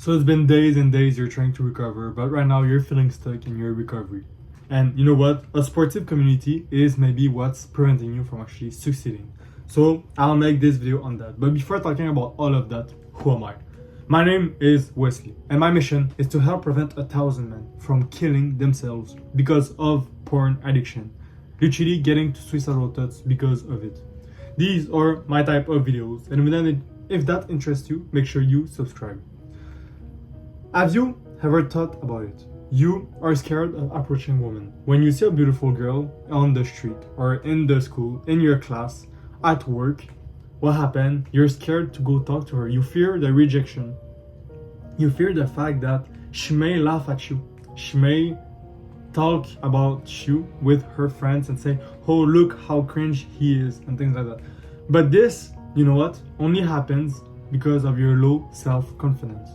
So it's been days and days you're trying to recover, but right now you're feeling stuck in your recovery. And you know what? A sportive community is maybe what's preventing you from actually succeeding. So I'll make this video on that. But before talking about all of that, who am I? My name is Wesley, and my mission is to help prevent 1,000 men from killing themselves because of porn addiction. Literally getting to suicidal thoughts because of it. These are my type of videos, and if that interests you, make sure you subscribe. Have you ever thought about it? You are scared of approaching women. When you see a beautiful girl on the street or in the school, in your class, at work, what happened? You're scared to go talk to her. You fear the rejection. You fear the fact that she may laugh at you. She may talk about you with her friends and say, oh, look how cringe he is, and things like that. But this, you know what, only happens because of your low self-confidence.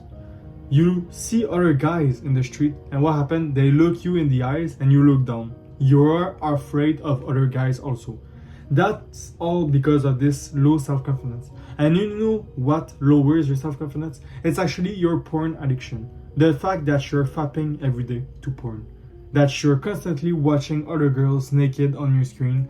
You see other guys in the street, and what happened? They look you in the eyes and you look down. You're afraid of other guys also. That's all because of this low self-confidence. And you know what lowers your self-confidence? It's actually your porn addiction. The fact that you're fapping every day to porn. That you're constantly watching other girls naked on your screen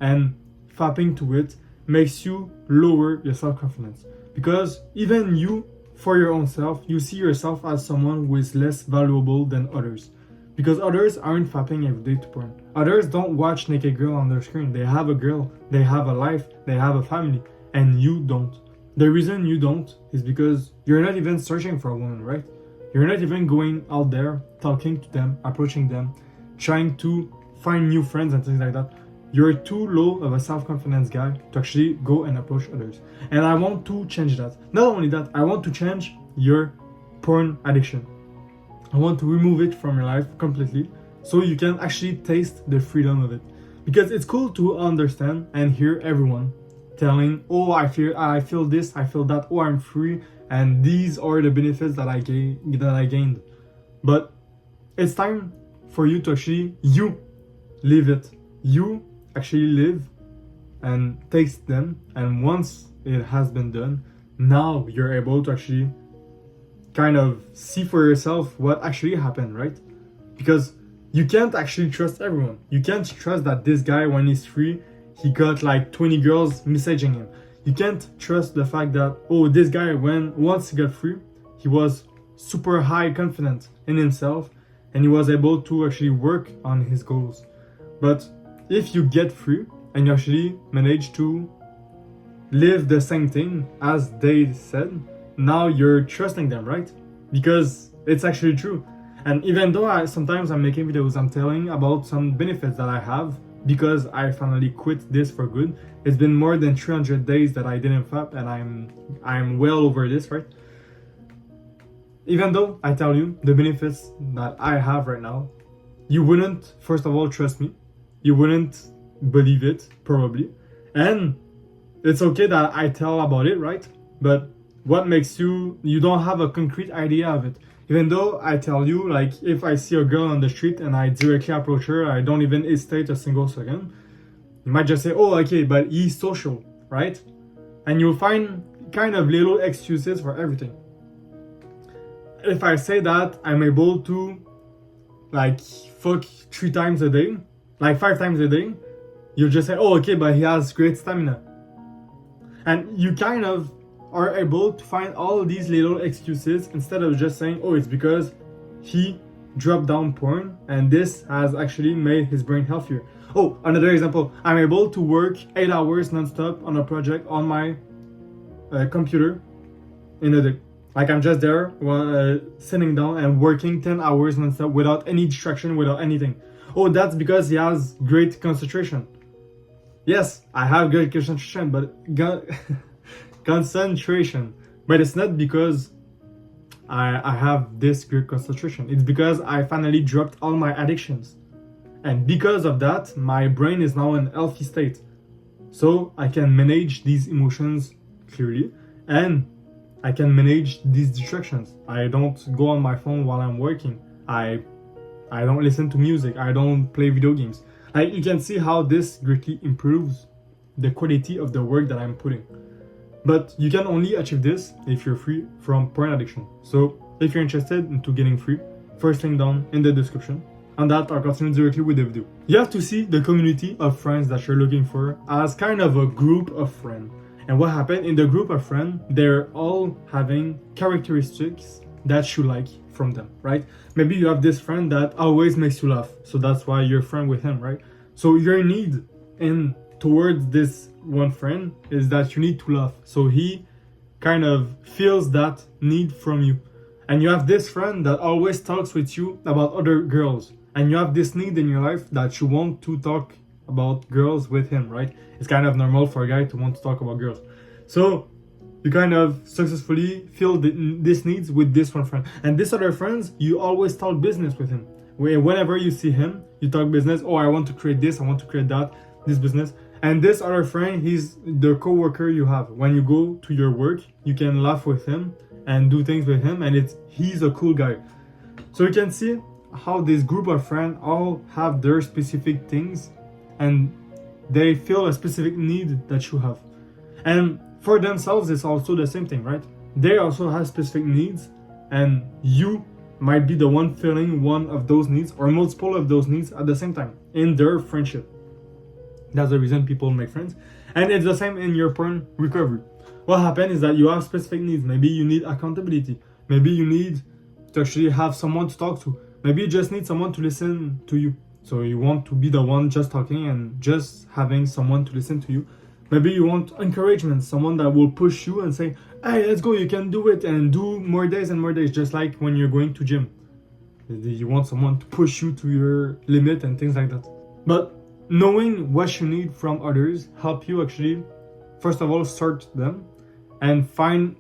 and fapping to it makes you lower your self-confidence. Because even you, for your own self, you see yourself as someone who is less valuable than others. Because others aren't fapping every day to porn. Others don't watch naked girl on their screen. They have a girl, they have a life, they have a family, and you don't. The reason you don't is because you're not even searching for a woman, right? You're not even going out there, talking to them, approaching them, trying to find new friends and things like that. You're too low of a self-confidence guy to actually go and approach others. And I want to change that. Not only that, I want to change your porn addiction. I want to remove it from your life completely so you can actually taste the freedom of it. Because it's cool to understand and hear everyone telling, oh, I feel this, I feel that, oh, I'm free, and these are the benefits that I gained. But it's time for you to actually, you live it. You actually live and taste them, and once it has been done, now you're able to actually kind of see for yourself what actually happened, right? Because you can't actually trust everyone. You can't trust that this guy, when he's free, he got like 20 girls messaging him. You can't trust the fact that, oh, this guy, once he got free, he was super high confident in himself and he was able to actually work on his goals. But if you get free and you actually manage to live the same thing as they said, now you're trusting them, right? Because it's actually true. And even though sometimes I'm making videos, I'm telling about some benefits that I have because I finally quit this for good. It's been more than 300 days that I didn't fap, and I'm well over this, right? Even though I tell you the benefits that I have right now, you wouldn't, first of all, trust me. You wouldn't believe it, probably. And it's okay that I tell about it, right? But what makes you don't have a concrete idea of it. Even though I tell you, like, if I see a girl on the street and I directly approach her, I don't even hesitate a single second. You might just say, oh, okay, but he's social, right? And you'll find kind of little excuses for everything. If I say that I'm able to, like, fuck 3 times a day, like 5 times a day, you'll just say, oh, okay, but he has great stamina. And you kind of are able to find all these little excuses instead of just saying, oh, it's because he dropped down porn and this has actually made his brain healthier. Oh, another example, I'm able to work 8 hours non-stop on a project on my computer in a day. Like, I'm just there sitting down and working 10 hours non-stop without any distraction, without anything. Oh, that's because he has great concentration. Yes, I have great concentration, but concentration. But it's not because I have this great concentration. It's because I finally dropped all my addictions. And because of that, my brain is now in a healthy state. So I can manage these emotions clearly and I can manage these distractions. I don't go on my phone while I'm working. I don't listen to music. I don't play video games. Like, you can see how this greatly improves the quality of the work that I'm putting. But you can only achieve this if you're free from porn addiction. So if you're interested into getting free. First link down in the description. On that, I'll continue directly with the video. You have to see the community of friends that you're looking for as kind of a group of friends. And what happened in the group of friends, they're all having characteristics that you like from them, right? Maybe you have this friend that always makes you laugh, so that's why you're friend with him, right? So your need in towards this one friend is that you need to laugh. So he kind of feels that need from you. And you have this friend that always talks with you about other girls. And you have this need in your life that you want to talk about girls with him, right? It's kind of normal for a guy to want to talk about girls. So you kind of successfully fill this needs with this one friend. And this other friends, you always talk business with him. Whenever you see him, you talk business. Oh, I want to create this, I want to create that, this business. And this other friend, he's the co-worker you have. When you go to your work, you can laugh with him and do things with him, and he's a cool guy. So you can see how this group of friends all have their specific things and they feel a specific need that you have. And for themselves, it's also the same thing, right? They also have specific needs, and you might be the one filling one of those needs or multiple of those needs at the same time in their friendship. That's the reason people make friends. And it's the same in your porn recovery. What happens is that you have specific needs. Maybe you need accountability. Maybe you need to actually have someone to talk to. Maybe you just need someone to listen to you. So you want to be the one just talking and just having someone to listen to you. Maybe you want encouragement, someone that will push you and say, hey, let's go, you can do it, and do more days and more days, just like when you're going to gym. You want someone to push you to your limit and things like that. But knowing what you need from others help you actually, first of all, sort them and find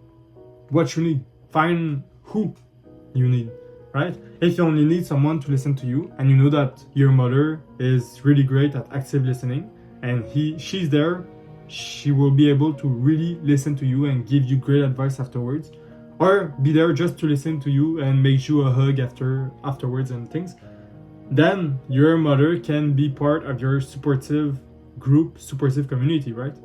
what you need. Find who you need, right? If you only need someone to listen to you and you know that your mother is really great at active listening and she's there, she will be able to really listen to you and give you great advice afterwards, or be there just to listen to you and make you a hug afterwards and things, then your mother can be part of your supportive group, supportive community, right?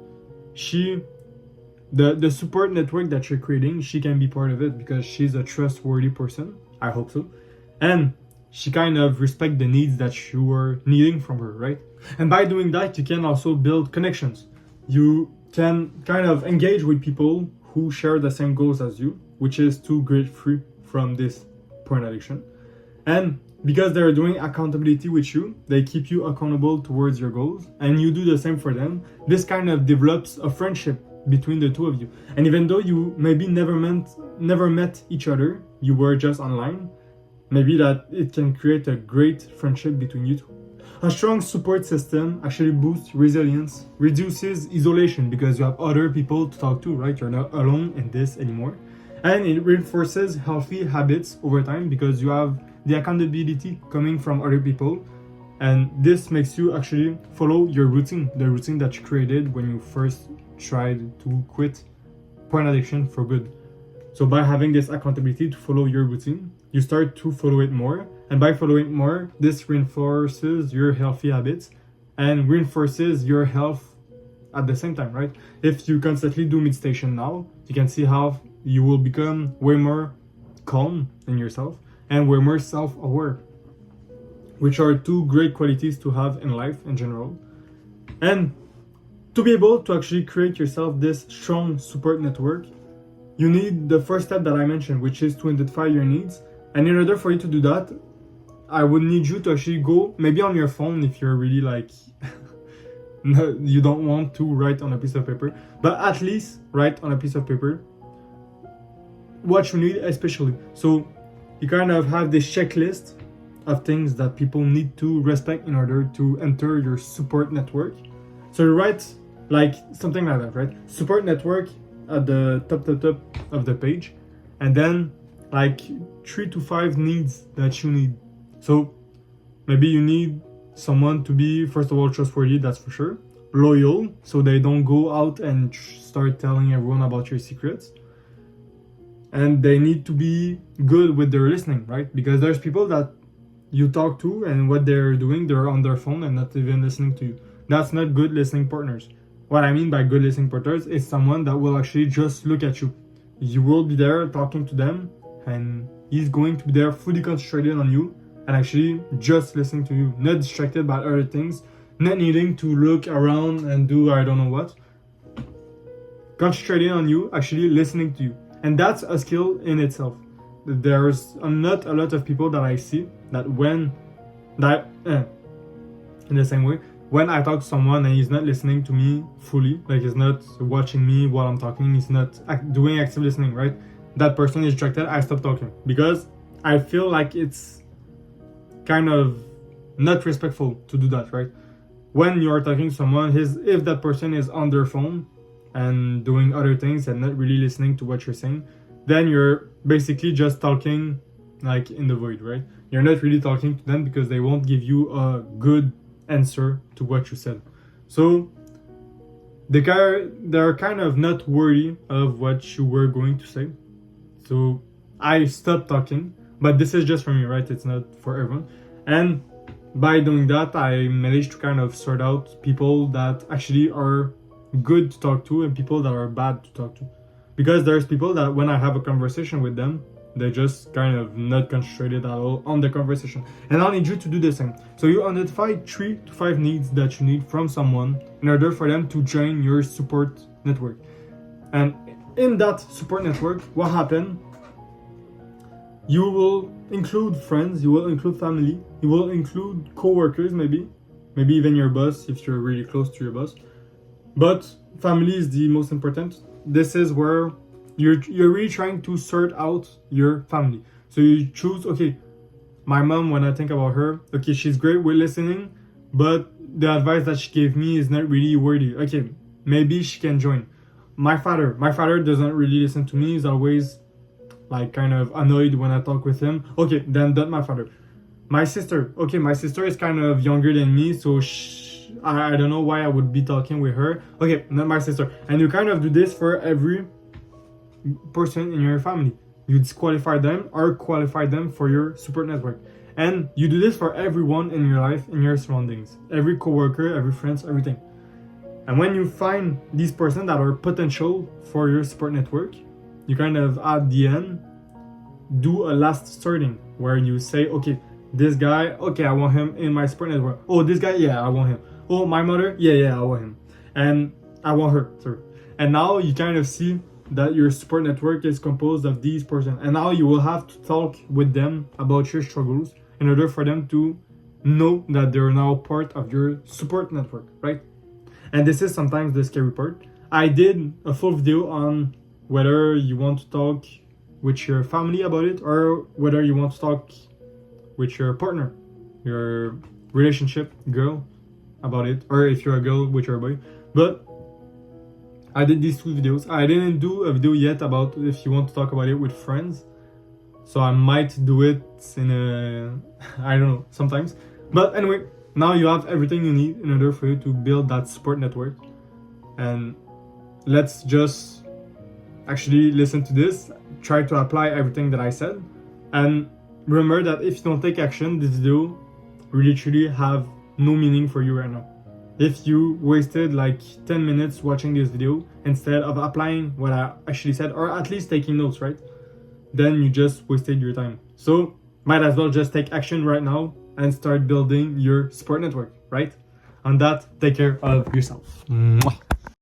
The support network that you're creating, she can be part of it because she's a trustworthy person. I hope so. And she kind of respects the needs that you are needing from her, right? And by doing that, you can also build connections. You can kind of engage with people who share the same goals as you, which is to break free from this porn addiction. And because they're doing accountability with you, they keep you accountable towards your goals, and you do the same for them. This kind of develops a friendship between the two of you. And even though you maybe never met each other, you were just online, maybe that it can create a great friendship between you two. A strong support system actually boosts resilience, reduces isolation because you have other people to talk to, right? You're not alone in this anymore. And it reinforces healthy habits over time because you have the accountability coming from other people. And this makes you actually follow your routine, the routine that you created when you first tried to quit porn addiction for good. So by having this accountability to follow your routine, you start to follow it more. And by following it more, this reinforces your healthy habits and reinforces your health at the same time, right? If you constantly do meditation now, you can see how you will become way more calm in yourself and way more self-aware, which are two great qualities to have in life in general. And to be able to actually create yourself this strong support network, you need the first step that I mentioned, which is to identify your needs. And in order for you to do that, I would need you to actually go maybe on your phone if you're really like you don't want to write on a piece of paper, but at least write on a piece of paper what you need especially. So you kind of have this checklist of things that people need to respect in order to enter your support network. So you write like something like that, right? Support network at the top of the page, and then like 3 to 5 needs that you need. So maybe you need someone to be, first of all, trustworthy, that's for sure. Loyal, so they don't go out and start telling everyone about your secrets. And they need to be good with their listening, right? Because there's people that you talk to and what they're doing, they're on their phone and not even listening to you. That's not good listening partners. What I mean by good listening partners is someone that will actually just look at you. You will be there talking to them and he's going to be there fully concentrated on you and actually just listening to you, not distracted by other things, not needing to look around and do I don't know what. Concentrating on you, actually listening to you. And that's a skill in itself. There's not a lot of people that I see that in the same way, when I talk to someone and he's not listening to me fully, like he's not watching me while I'm talking, he's not doing active listening, right? That person is distracted, I stop talking. Because I feel like it's kind of not respectful to do that, right? When you are talking to someone, if that person is on their phone and doing other things and not really listening to what you're saying, then you're basically just talking like in the void, right? You're not really talking to them because they won't give you a good answer to what you said. So they're kind of not worthy of what you were going to say. So I stopped talking, but this is just for me, right? It's not for everyone. And by doing that, I managed to kind of sort out people that actually are good to talk to and people that are bad to talk to. Because there's people that when I have a conversation with them, they're just kind of not concentrated at all on the conversation. And I need you to do the same. So you identify 3 to 5 needs that you need from someone in order for them to join your support network. And in that support network, what happened? You will include friends, you will include family, you will include co-workers maybe even your boss if you're really close to your boss. But family is the most important. This is where you're really trying to sort out your family. So you choose, okay, my mom, when I think about her, okay, she's great with listening, but the advice that she gave me is not really worthy. Okay, maybe she can join. My father doesn't really listen to me. He's always like kind of annoyed when I talk with him. Okay, then not my father. My sister, okay, my sister is kind of younger than me, so I don't know why I would be talking with her. Okay, not my sister. And you kind of do this for every person in your family. You disqualify them or qualify them for your support network. And you do this for everyone in your life, in your surroundings. Every coworker, every friends, everything. And when you find these persons that are potential for your support network, you kind of at the end do a last sorting where you say, okay, this guy, okay, I want him in my support network. Oh, this guy, yeah, I want him. Oh, my mother, yeah, I want him. And I want her, sorry. And now you kind of see that your support network is composed of these persons. And now you will have to talk with them about your struggles in order for them to know that they're now part of your support network, right? And this is sometimes the scary part. I did a full video on whether you want to talk with your family about it or whether you want to talk with your partner, your relationship girl about it, or if you're a girl with your boy. But I did these 2 videos. I didn't do a video yet about if you want to talk about it with friends. So I might do it in I don't know, sometimes. But anyway, now you have everything you need in order for you to build that support network. And let's just actually listen to this, try to apply everything that I said. And remember that if you don't take action, this video will literally have no meaning for you right now. If you wasted like 10 minutes watching this video instead of applying what I actually said, or at least taking notes, right? Then you just wasted your time. So might as well just take action right now and start building your support network, right? On that, take care of yourself. Mwah.